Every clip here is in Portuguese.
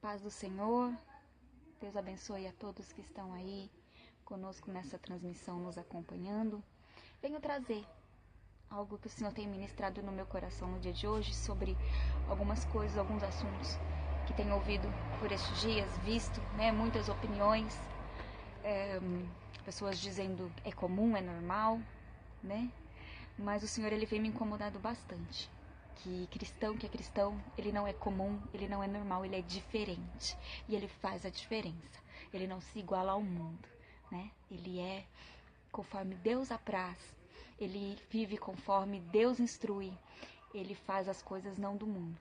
Paz do Senhor, Deus abençoe a todos que estão aí conosco nessa transmissão, nos acompanhando. Venho trazer algo que o Senhor tem ministrado no meu coração no dia de hoje sobre algumas coisas, alguns assuntos que tenho ouvido por estes dias, visto, muitas opiniões, pessoas dizendo é comum, é normal, mas o Senhor ele vem me incomodado bastante. Que é cristão, ele não é comum, ele não é normal, ele é diferente. E ele faz a diferença. Ele não se iguala ao mundo, Ele é conforme Deus apraz. Ele vive conforme Deus instrui. Ele faz as coisas não do mundo,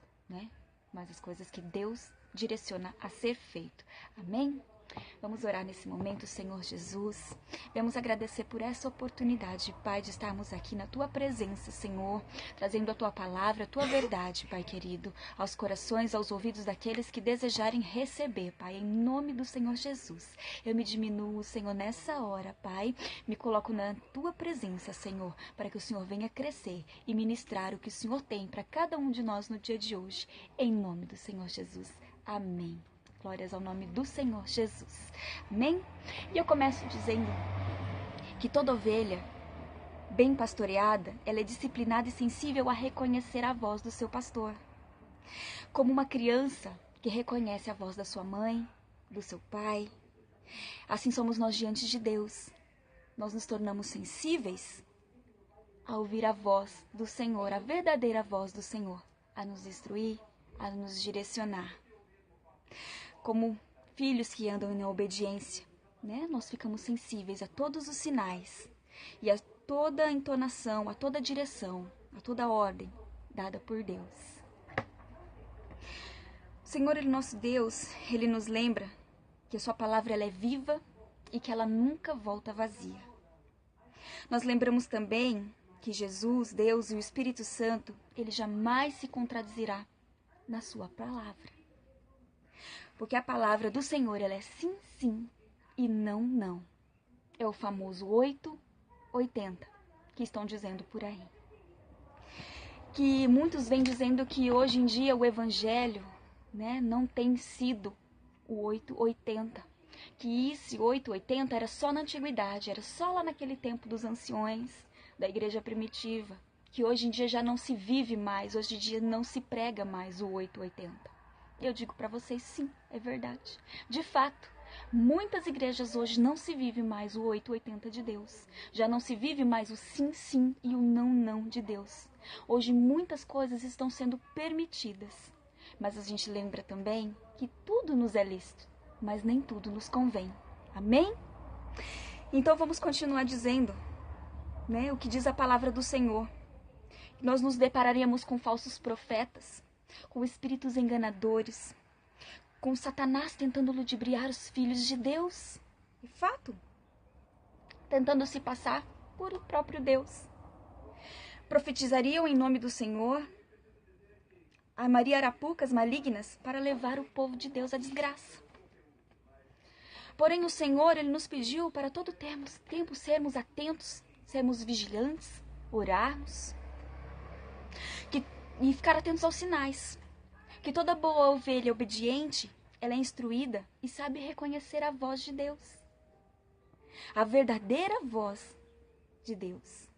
Mas as coisas que Deus direciona a ser feito. Amém? Vamos orar nesse momento, Senhor Jesus. Vamos agradecer por essa oportunidade, Pai, de estarmos aqui na Tua presença, Senhor, trazendo a Tua palavra, a Tua verdade, Pai querido, aos corações, aos ouvidos daqueles que desejarem receber, Pai, em nome do Senhor Jesus. Eu me diminuo, Senhor, nessa hora, Pai, me coloco na Tua presença, Senhor, para que o Senhor venha crescer e ministrar o que o Senhor tem para cada um de nós no dia de hoje, em nome do Senhor Jesus. Amém. Glórias ao nome do Senhor Jesus. Amém? E eu começo dizendo que toda ovelha bem pastoreada, ela é disciplinada e sensível a reconhecer a voz do seu pastor. Como uma criança que reconhece a voz da sua mãe, do seu pai. Assim somos nós diante de Deus. Nós nos tornamos sensíveis a ouvir a voz do Senhor, a verdadeira voz do Senhor, a nos instruir, a nos direcionar. Como filhos que andam na obediência, Nós ficamos sensíveis a todos os sinais e a toda a entonação, a toda a direção, a toda a ordem dada por Deus. O Senhor, Ele nosso Deus, Ele nos lembra que a Sua palavra ela é viva e que ela nunca volta vazia. Nós lembramos também que Jesus, Deus e o Espírito Santo, Ele jamais se contradizirá na Sua palavra. Porque a palavra do Senhor, ela é sim, sim e não, não. É o famoso 880 que estão dizendo por aí. Que muitos vêm dizendo que hoje em dia o evangelho, não tem sido o 880. Que esse 880 era só na antiguidade, era só lá naquele tempo dos anciões, da igreja primitiva. Que hoje em dia já não se vive mais, hoje em dia não se prega mais o 880. Eu digo para vocês, sim, é verdade. De fato, muitas igrejas hoje não se vive mais o 880 de Deus. Já não se vive mais o sim, sim e o não, não de Deus. Hoje muitas coisas estão sendo permitidas. Mas a gente lembra também que tudo nos é lícito, mas nem tudo nos convém. Amém? Então vamos continuar dizendo, o que diz a palavra do Senhor. Nós nos depararíamos com falsos profetas, com espíritos enganadores, com Satanás tentando ludibriar os filhos de Deus. É fato. Tentando se passar por o próprio Deus. Profetizariam em nome do Senhor, armaria arapucas malignas para levar o povo de Deus à desgraça. Porém o Senhor, Ele nos pediu para todo tempo sermos atentos, sermos vigilantes, orarmos, e ficar atentos aos sinais. Que toda boa ovelha obediente, ela é instruída e sabe reconhecer a voz de Deus. A verdadeira voz de Deus.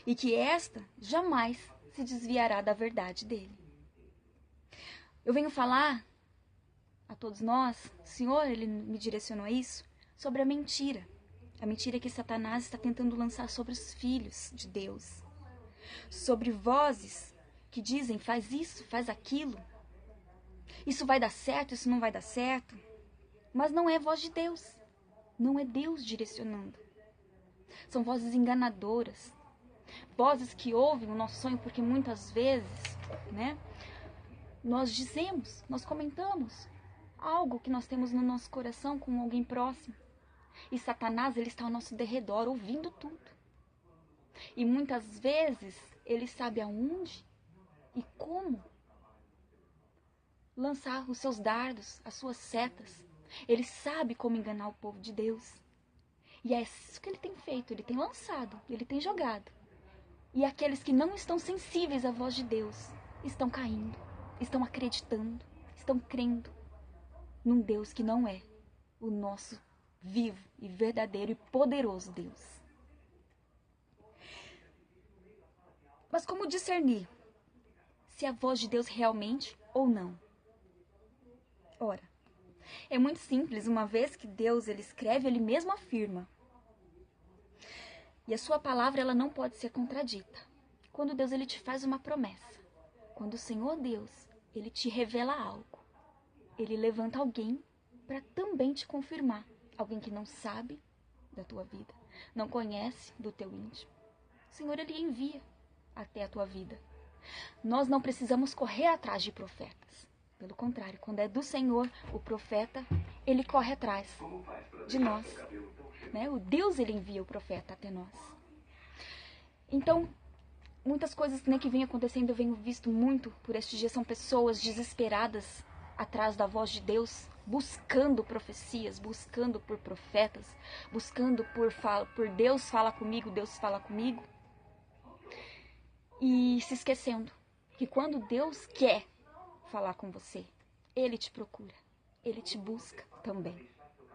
E que esta jamais se desviará da verdade dele. Eu venho falar a todos nós, o Senhor, Ele me direcionou a isso, sobre a mentira. A mentira que Satanás está tentando lançar sobre os filhos de Deus. Sobre vozes que dizem, faz isso, faz aquilo. Isso vai dar certo, isso não vai dar certo. Mas não é voz de Deus. Não é Deus direcionando. São vozes enganadoras. Vozes que ouvem o nosso sonho, porque muitas vezes, nós dizemos, nós comentamos algo que nós temos no nosso coração com alguém próximo. E Satanás, ele está ao nosso derredor, ouvindo tudo. E muitas vezes, ele sabe aonde e como lançar os seus dardos, as suas setas. Ele sabe como enganar o povo de Deus. E é isso que ele tem feito, ele tem lançado, ele tem jogado. E aqueles que não estão sensíveis à voz de Deus estão caindo, estão acreditando, estão crendo num Deus que não é o nosso vivo e verdadeiro e poderoso Deus. Mas como discernir se é a voz de Deus realmente ou não? Ora, é muito simples, uma vez que Deus ele escreve, ele mesmo afirma. E a sua palavra ela não pode ser contradita. Quando Deus ele te faz uma promessa, quando o Senhor Deus ele te revela algo, ele levanta alguém para também te confirmar. Alguém que não sabe da tua vida, não conhece do teu íntimo. O Senhor ele envia até a tua vida. Nós não precisamos correr atrás de profetas. Pelo contrário, quando é do Senhor, o profeta, ele corre atrás de nós. Né? O Deus, ele envia o profeta até nós. Então, muitas coisas, né, que vem acontecendo, eu venho visto muito por estes dias, são pessoas desesperadas atrás da voz de Deus, buscando profecias, buscando por profetas, buscando por Deus fala comigo, Deus fala comigo. E se esquecendo que quando Deus quer falar com você, Ele te procura, Ele te busca também.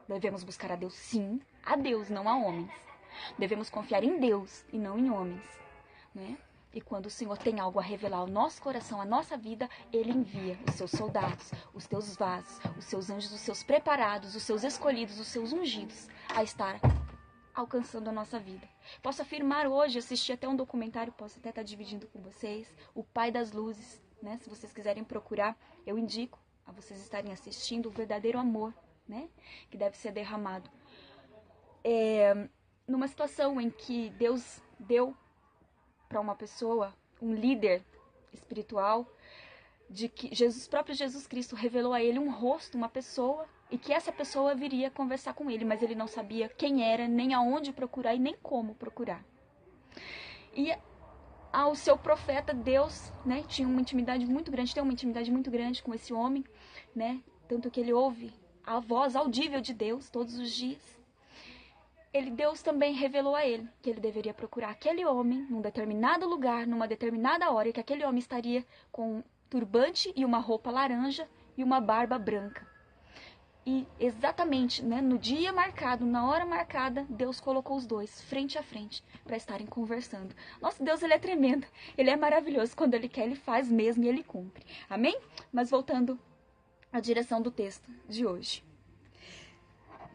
Devemos buscar a Deus, sim, a Deus, não a homens. Devemos confiar em Deus e não em homens, né? E quando o Senhor tem algo a revelar ao nosso coração, à nossa vida, Ele envia os seus soldados, os teus vasos, os seus anjos, os seus preparados, os seus escolhidos, os seus ungidos, a estar alcançando a nossa vida. Posso afirmar hoje, assisti até um documentário, posso até estar dividindo com vocês, O Pai das Luzes, né? Se vocês quiserem procurar, eu indico a vocês estarem assistindo o verdadeiro amor, né? Que deve ser derramado. Numa situação em que Deus deu para uma pessoa, um líder espiritual, de que próprio Jesus Cristo revelou a ele um rosto, uma pessoa, e que essa pessoa viria conversar com ele, mas ele não sabia quem era, nem aonde procurar e nem como procurar. E ao seu profeta, Deus, né, tinha uma intimidade muito grande, tem uma intimidade muito grande com esse homem, né, tanto que ele ouve a voz audível de Deus todos os dias. Deus também revelou a ele que ele deveria procurar aquele homem num determinado lugar, numa determinada hora, e que aquele homem estaria com um turbante e uma roupa laranja e uma barba branca. E exatamente, né, no dia marcado, na hora marcada, Deus colocou os dois frente a frente para estarem conversando. Nosso Deus, ele é tremendo, ele é maravilhoso. Quando ele quer, ele faz mesmo e ele cumpre. Amém? Mas voltando à direção do texto de hoje.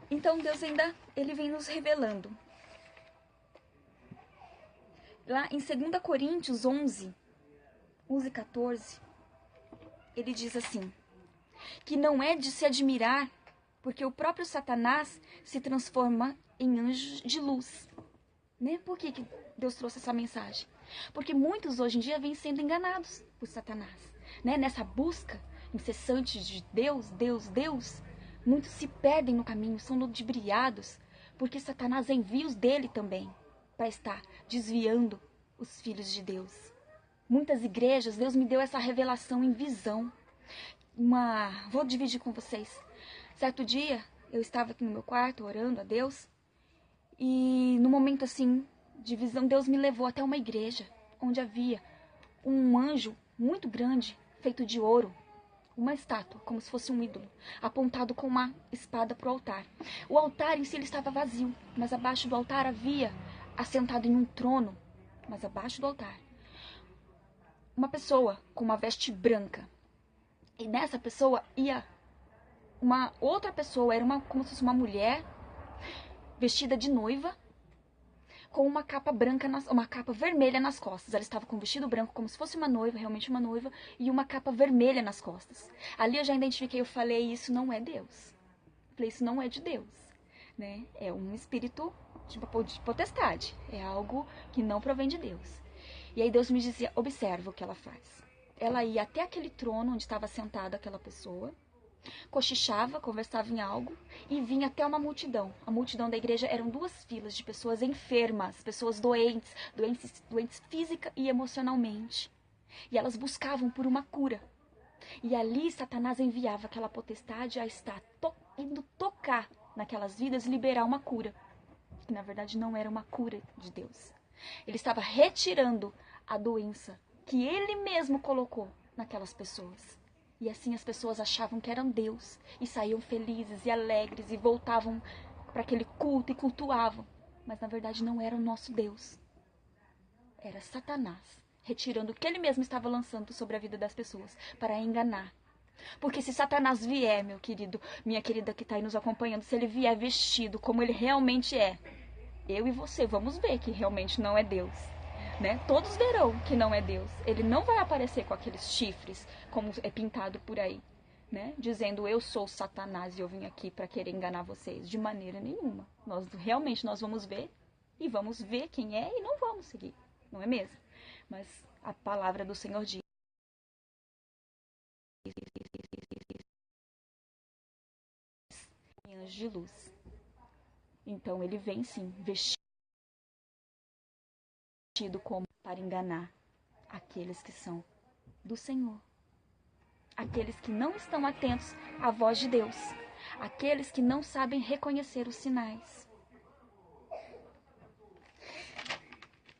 Então Deus ainda, ele vem nos revelando. Lá em 2 Coríntios 11, 14, ele diz assim, que não é de se admirar, porque o próprio Satanás se transforma em anjo de luz. Né? Por que Deus trouxe essa mensagem? Porque muitos hoje em dia vêm sendo enganados por Satanás. Né? Nessa busca incessante de Deus, Deus, Deus, muitos se perdem no caminho, são ludibriados, porque Satanás envia os dele também para estar desviando os filhos de Deus. Muitas igrejas, Deus me deu essa revelação em visão. Vou dividir com vocês. Certo dia, eu estava aqui no meu quarto orando a Deus, e no momento assim de visão, Deus me levou até uma igreja onde havia um anjo muito grande, feito de ouro, uma estátua, como se fosse um ídolo, apontado com uma espada para o altar. O altar em si ele estava vazio, mas abaixo do altar havia, assentado em um trono, mas abaixo do altar, uma pessoa com uma veste branca. E nessa pessoa ia uma outra pessoa, era como se fosse uma mulher vestida de noiva, com uma capa branca, uma capa vermelha nas costas. Ela estava com um vestido branco, como se fosse uma noiva, realmente uma noiva, e uma capa vermelha nas costas. Ali eu já identifiquei, eu falei, isso não é Deus. Falei, isso não é de Deus, né? É um espírito de potestade, é algo que não provém de Deus. E aí Deus me dizia, observa o que ela faz. Ela ia até aquele trono onde estava sentada aquela pessoa, cochichava, conversava em algo e vinha até uma multidão. A multidão da igreja eram 2 filas de pessoas enfermas, pessoas doentes física e emocionalmente. E elas buscavam por uma cura. E ali Satanás enviava aquela potestade a estar indo tocar naquelas vidas e liberar uma cura. Que na verdade não era uma cura de Deus. Ele estava retirando a doença que ele mesmo colocou naquelas pessoas. E assim as pessoas achavam que eram Deus e saíam felizes e alegres e voltavam para aquele culto e cultuavam. Mas na verdade não era o nosso Deus. Era Satanás, retirando o que ele mesmo estava lançando sobre a vida das pessoas para enganar. Porque se Satanás vier, meu querido, minha querida que está aí nos acompanhando, se ele vier vestido como ele realmente é, eu e você vamos ver que realmente não é Deus. Né? Todos verão que não é Deus. Ele não vai aparecer com aqueles chifres, como é pintado por aí, né? Dizendo eu sou Satanás e eu vim aqui para querer enganar vocês. De maneira nenhuma. Nós vamos ver e vamos ver quem é e não vamos seguir, não é mesmo? Mas a palavra do Senhor diz: anjo de luz. Então ele vem sim, vestido como para enganar aqueles que são do Senhor. Aqueles que não estão atentos à voz de Deus. Aqueles que não sabem reconhecer os sinais.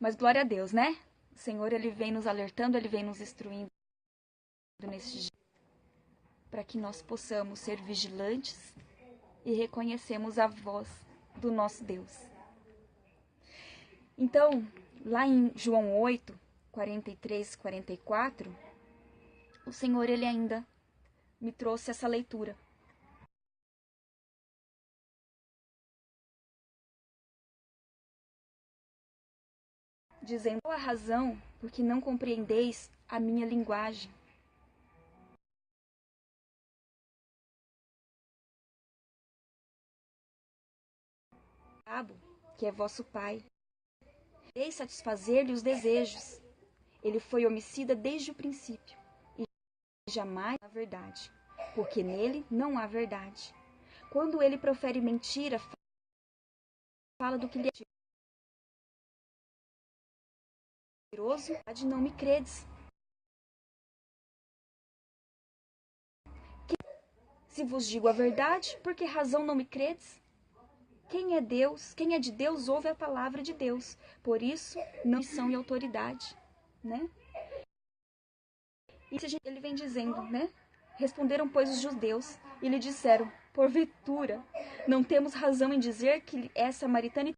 Mas glória a Deus, né? O Senhor, ele vem nos alertando, ele vem nos instruindo nesse dia, para que nós possamos ser vigilantes e reconhecemos a voz do nosso Deus. Então, lá em João 8, 43, 44, o Senhor, ele ainda me trouxe essa leitura. Dizendo: qual a razão porque não compreendeis a minha linguagem? Diabo, que é vosso pai, quereis satisfazer-lhe os desejos. Ele foi homicida desde o princípio e jamais a verdade, porque nele não há verdade. Quando ele profere mentira, fala do que lhe é mentiroso, não me credes. Se vos digo a verdade, por que razão não me credes? Quem é Deus, quem é de Deus, ouve a palavra de Deus. Por isso, não são e autoridade, né? E ele vem dizendo, né? Responderam, pois, os judeus e lhe disseram: porventura, não temos razão em dizer que é samaritana e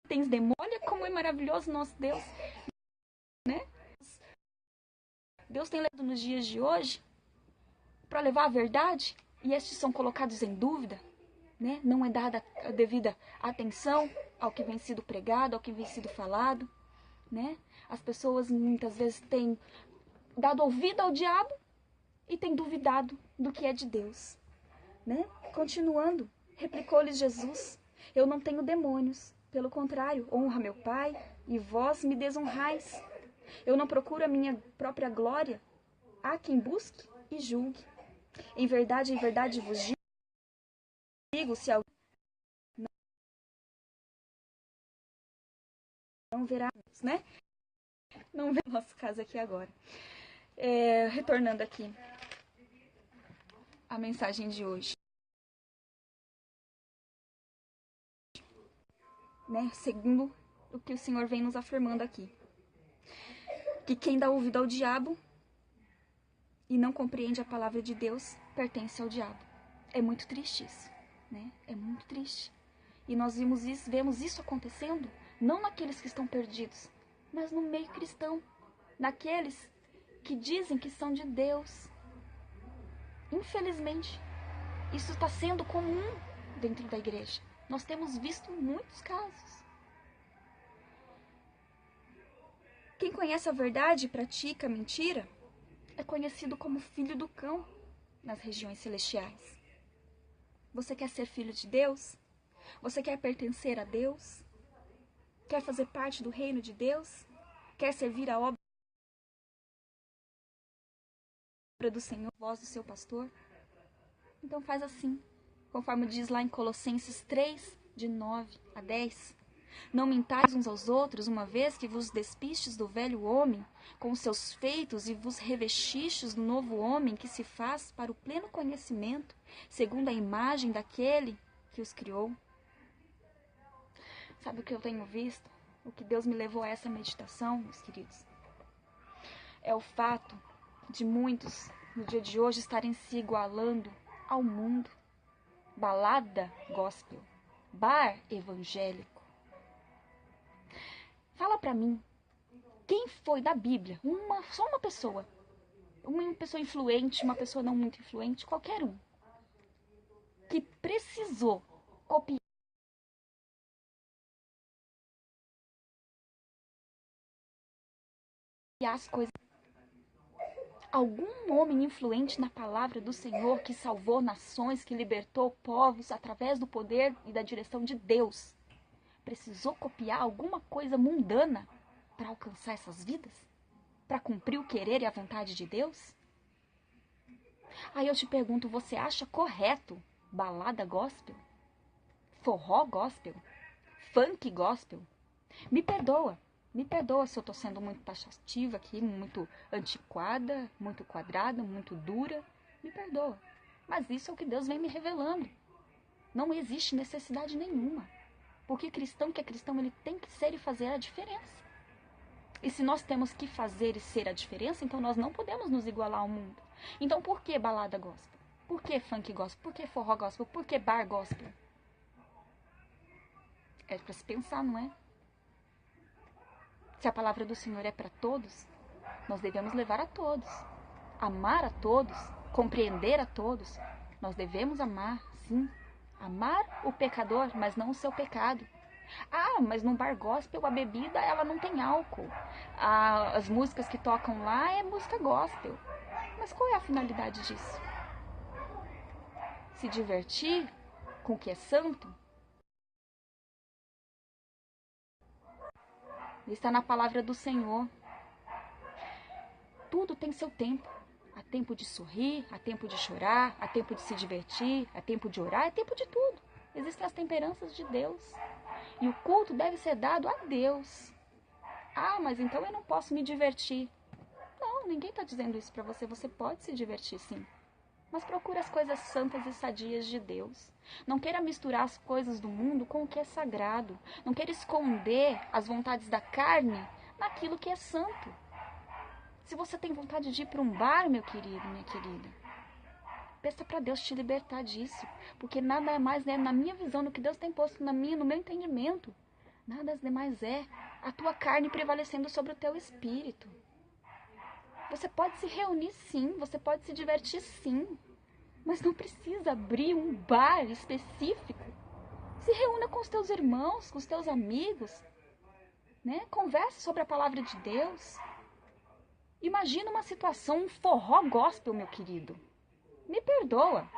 tens demônio? Olha como é maravilhoso nosso Deus, né? Deus tem levado nos dias de hoje para levar a verdade e estes são colocados em dúvida, né? Não é dada a devida atenção ao que vem sido pregado, ao que vem sido falado, né? As pessoas muitas vezes têm dado ouvido ao diabo e têm duvidado do que é de Deus, né? Continuando, replicou-lhes Jesus: eu não tenho demônios, pelo contrário, honra meu Pai e vós me desonrais. Eu não procuro a minha própria glória. Há quem busque e julgue. Em verdade vos digo, se alguém não verá, né? Não vê nosso caso aqui agora. Retornando aqui a mensagem de hoje. Né? Segundo o que o Senhor vem nos afirmando aqui. Que quem dá ouvido ao diabo e não compreende a palavra de Deus pertence ao diabo. É muito triste isso, né? É muito triste. E nós vemos isso acontecendo, não naqueles que estão perdidos, mas no meio cristão, naqueles que dizem que são de Deus. Infelizmente, isso está sendo comum dentro da igreja. Nós temos visto muitos casos. Quem conhece a verdade e pratica a mentira é conhecido como filho do cão nas regiões celestiais. Você quer ser filho de Deus? Você quer pertencer a Deus? Quer fazer parte do reino de Deus? Quer servir a obra do Senhor, voz do seu pastor? Então faz assim, conforme diz lá em Colossenses 3, de 9 a 10. Não mintais uns aos outros, uma vez que vos despistes do velho homem com os seus feitos e vos revestistes do novo homem que se faz para o pleno conhecimento, segundo a imagem daquele que os criou. Sabe o que eu tenho visto? O que Deus me levou a essa meditação, meus queridos? É o fato de muitos, no dia de hoje, estarem se igualando ao mundo. Balada gospel, bar evangélico. Fala pra mim, quem foi da Bíblia, só uma pessoa influente, uma pessoa não muito influente, qualquer um, que precisou copiar as coisas. Algum homem influente na palavra do Senhor que salvou nações, que libertou povos através do poder e da direção de Deus, precisou copiar alguma coisa mundana para alcançar essas vidas? Para cumprir o querer e a vontade de Deus? Aí eu te pergunto, você acha correto balada gospel? Forró gospel? Funk gospel? Me perdoa se eu tô sendo muito taxativa aqui, muito antiquada, muito quadrada, muito dura. Me perdoa. Mas isso é o que Deus vem me revelando. Não existe necessidade nenhuma. Porque cristão que é cristão, ele tem que ser e fazer a diferença. E se nós temos que fazer e ser a diferença, então nós não podemos nos igualar ao mundo. Então por que balada gospel? Por que funk gospel? Por que forró gospel? Por que bar gospel? É para se pensar, não é? Se a palavra do Senhor é para todos, nós devemos levar a todos. Amar a todos, compreender a todos. Nós devemos amar, sim. Amar o pecador, mas não o seu pecado. Ah, mas no bar gospel a bebida ela não tem álcool. As músicas que tocam lá é música gospel. Mas qual é a finalidade disso? Se divertir com o que é santo? Está na palavra do Senhor. Tudo tem seu tempo. Há tempo de sorrir, há tempo de chorar, há tempo de se divertir, há tempo de orar, há tempo de tudo. Existem as temperanças de Deus. E o culto deve ser dado a Deus. Ah, mas então eu não posso me divertir. Não, ninguém está dizendo isso para você. Você pode se divertir, sim. Mas procure as coisas santas e sadias de Deus. Não queira misturar as coisas do mundo com o que é sagrado. Não queira esconder as vontades da carne naquilo que é santo. Se você tem vontade de ir para um bar, meu querido, minha querida, peça para Deus te libertar disso. Porque nada é mais, né, na minha visão, no que Deus tem posto no meu entendimento, nada demais é a tua carne prevalecendo sobre o teu espírito. Você pode se reunir sim, você pode se divertir sim, mas não precisa abrir um bar específico. Se reúna com os teus irmãos, com os teus amigos, né? Converse sobre a palavra de Deus. Imagina uma situação, um forró gospel, meu querido. Me perdoa,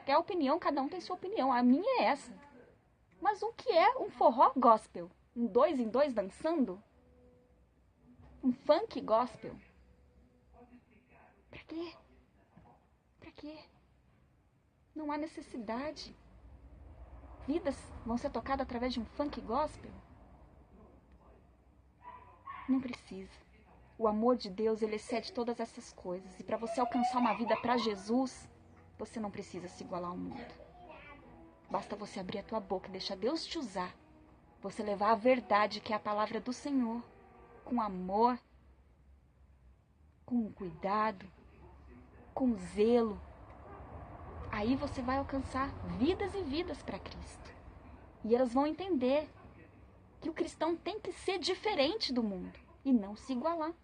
que a opinião, cada um tem sua opinião, a minha é essa. Mas o que é um forró gospel? Um 2 em 2 dançando? Um funk gospel? Pra quê? Pra quê? Não há necessidade. Vidas vão ser tocadas através de um funk gospel? Não precisa. O amor de Deus, ele excede todas essas coisas. E para você alcançar uma vida para Jesus, você não precisa se igualar ao mundo. Basta você abrir a tua boca e deixar Deus te usar. Você levar a verdade, que é a palavra do Senhor, com amor, com cuidado, com zelo. Aí você vai alcançar vidas e vidas para Cristo. E elas vão entender que o cristão tem que ser diferente do mundo e não se igualar.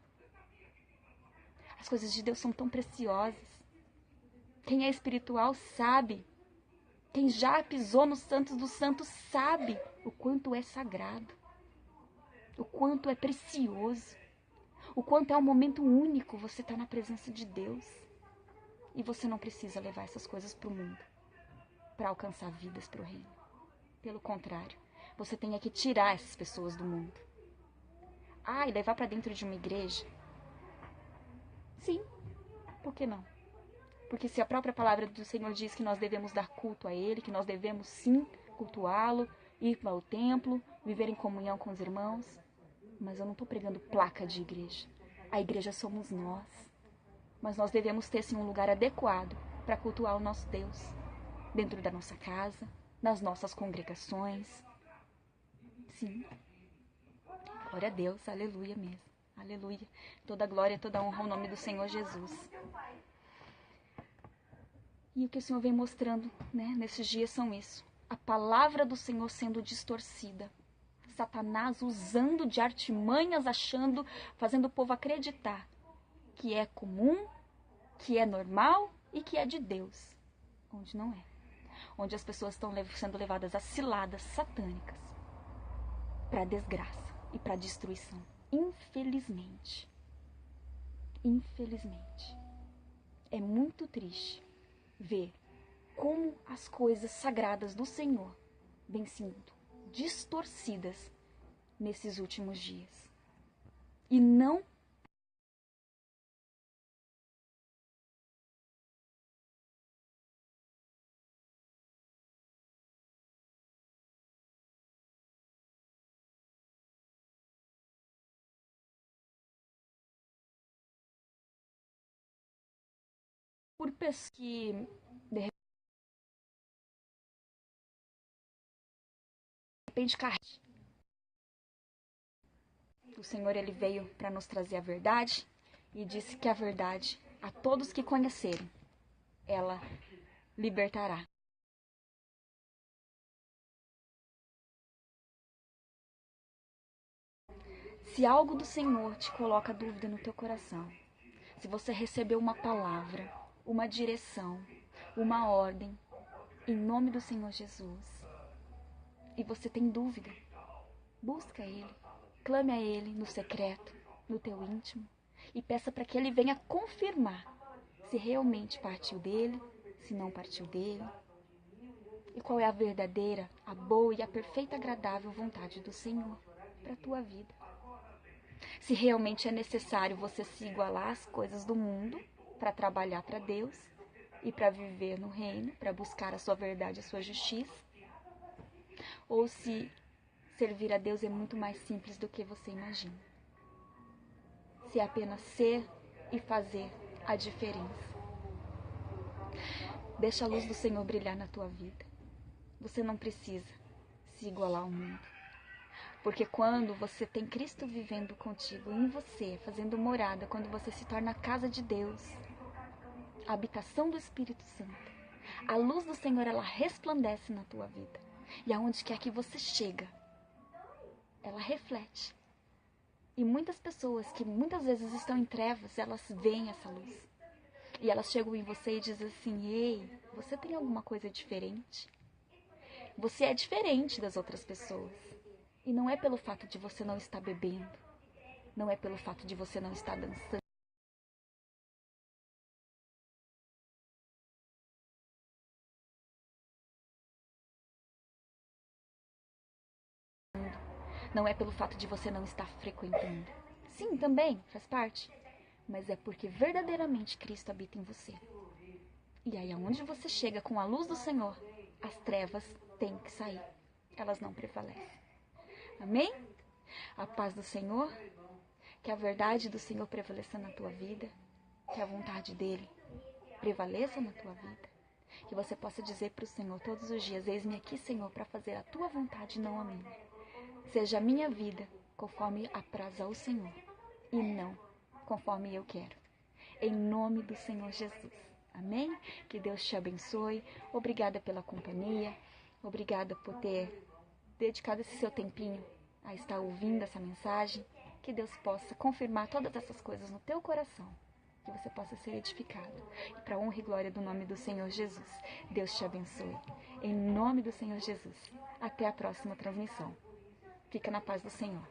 As coisas de Deus são tão preciosas. Quem é espiritual sabe. Quem já pisou nos santos dos santos sabe o quanto é sagrado. O quanto é precioso. O quanto é um momento único você estar na presença de Deus. E você não precisa levar essas coisas para o mundo para alcançar vidas para o reino. Pelo contrário, você tem que tirar essas pessoas do mundo. Ah, e levar para dentro de uma igreja? Sim, por que não? Porque se a própria palavra do Senhor diz que nós devemos dar culto a Ele, que nós devemos sim cultuá-lo, ir ao templo, viver em comunhão com os irmãos, mas eu não estou pregando placa de igreja. A igreja somos nós. Mas nós devemos ter sim um lugar adequado para cultuar o nosso Deus, dentro da nossa casa, nas nossas congregações. Sim. Glória a Deus, aleluia mesmo. Aleluia. Toda glória, toda honra ao nome do Senhor Jesus. E o que o Senhor vem mostrando, né, nesses dias são isso. A palavra do Senhor sendo distorcida. Satanás usando de artimanhas, fazendo o povo acreditar que é comum, que é normal e que é de Deus. Onde não é. Onde as pessoas estão sendo levadas a ciladas satânicas para desgraça e para destruição. Infelizmente. Infelizmente. É muito triste ver como as coisas sagradas do Senhor vêm sendo distorcidas nesses últimos dias. E não por pessoas que de repente o Senhor ele veio para nos trazer a verdade e disse que a verdade a todos que conhecerem ela libertará. Se algo do Senhor te coloca dúvida no teu coração, se você recebeu uma palavra, uma direção, uma ordem, em nome do Senhor Jesus, e você tem dúvida, busca Ele, clame a Ele no secreto, no teu íntimo, e peça para que Ele venha confirmar se realmente partiu dele, se não partiu dele, e qual é a verdadeira, a boa e a perfeita agradável vontade do Senhor para a tua vida. Se realmente é necessário você se igualar às coisas do mundo para trabalhar para Deus e para viver no reino, para buscar a sua verdade, a sua justiça, ou se servir a Deus é muito mais simples do que você imagina. Se é apenas ser e fazer a diferença. Deixa a luz do Senhor brilhar na tua vida. Você não precisa se igualar ao mundo. Porque quando você tem Cristo vivendo contigo, em você, fazendo morada, quando você se torna a casa de Deus, a habitação do Espírito Santo, a luz do Senhor, ela resplandece na tua vida. E aonde quer que você chega, ela reflete. E muitas pessoas que muitas vezes estão em trevas, elas veem essa luz. E elas chegam em você e dizem assim: ei, você tem alguma coisa diferente? Você é diferente das outras pessoas. E não é pelo fato de você não estar bebendo. Não é pelo fato de você não estar dançando. Não é pelo fato de você não estar frequentando. Sim, também, faz parte. Mas é porque verdadeiramente Cristo habita em você. E aí, aonde você chega com a luz do Senhor, as trevas têm que sair. Elas não prevalecem. Amém? A paz do Senhor, que a verdade do Senhor prevaleça na tua vida, que a vontade dele prevaleça na tua vida, que você possa dizer para o Senhor todos os dias: eis-me aqui, Senhor, para fazer a tua vontade, não a minha. Seja a minha vida conforme apraz ao Senhor e não conforme eu quero. Em nome do Senhor Jesus. Amém? Que Deus te abençoe. Obrigada pela companhia. Obrigada por ter dedicado esse seu tempinho a estar ouvindo essa mensagem. Que Deus possa confirmar todas essas coisas no teu coração. Que você possa ser edificado. E para a honra e glória do nome do Senhor Jesus. Deus te abençoe. Em nome do Senhor Jesus. Até a próxima transmissão. Fica na paz do Senhor.